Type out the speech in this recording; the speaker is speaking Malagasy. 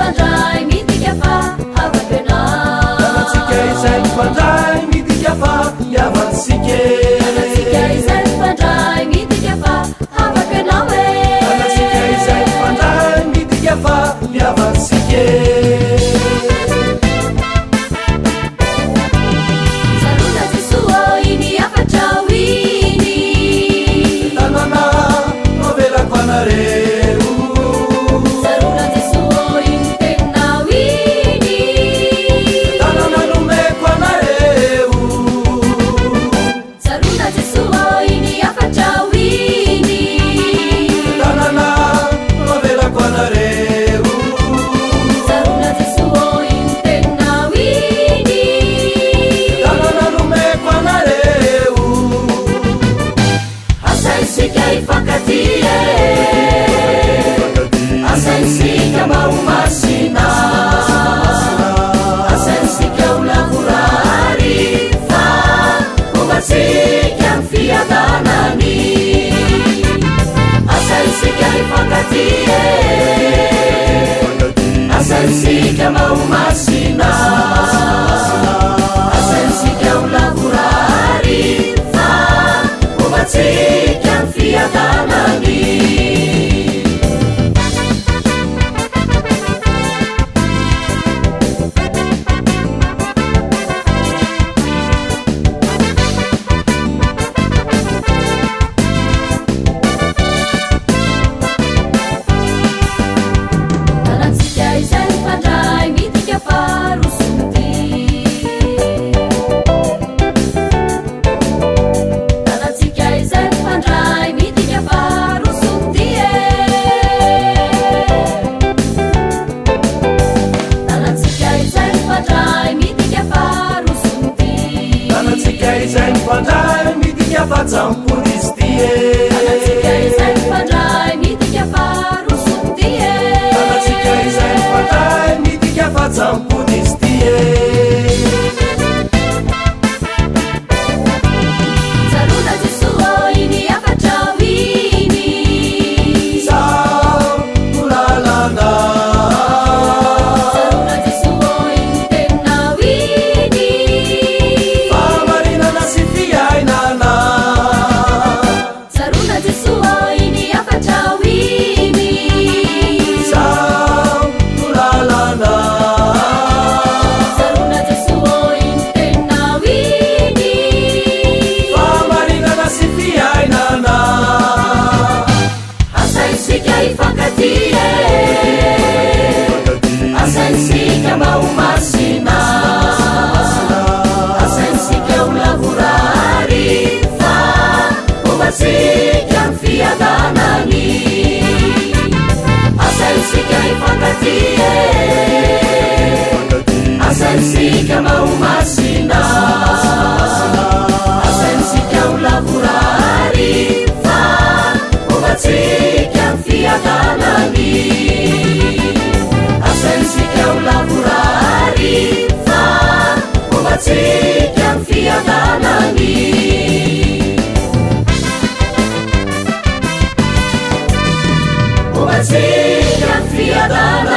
mifandray midika fa avapenao Tanatsika izay mifandray midika fa hiavatsika Tanatsika izay mifandray midika fa avapenao Tanatsika izay mifandray midika fa hiavatsika Sarona Jesoa iny afatrao iny Tanana novelako anareo Sarona Jesoa iny teninao iny Tanana nomeko anareo Sarona Jesoa iny afatrao iny Tanana novelako anareo Sarona Jesoa iny teninao iny Tanana nomeko anareo Asaisika ifankatie Asaisika maumasina Asaisika ulavorari fa Umatsika mfiadanani Asaisika ifankatie Asaisika maumasina Asaisika ulavorari fa Umatsika mfiadanani Tanatsika izay mifandray midika fa rosonty Tanatsika izay mifandray midika fa rosonty Tanatsika izay mifandray midika fa rosonty Tanatsika izay mifandray midika fa jamponisty Tanatsika izay mifandray midika fa rosonty Tanatsika izay mifandray midika fa jamponisty Sarona Jesoa iny afatrao iny Zaho no lalana Sarona Jesoa iny teninao iny Famarinana sy fiainana Sarona Jesoa iny afatrao iny Zaho no lalana Sarona Jesoa iny teninao iny Famarinana sy fiainana Asaisika ifankatie Asaisika maumasina Asaisika ulavorari fa Umatsika mfiadanani Asaisika ifankatie Asaisika maumasina Asaisika ulavorari fa Umatsika mfiadanani Asaisika ulavorari fa Umatsika mfiadanani Umatsika mfiadanani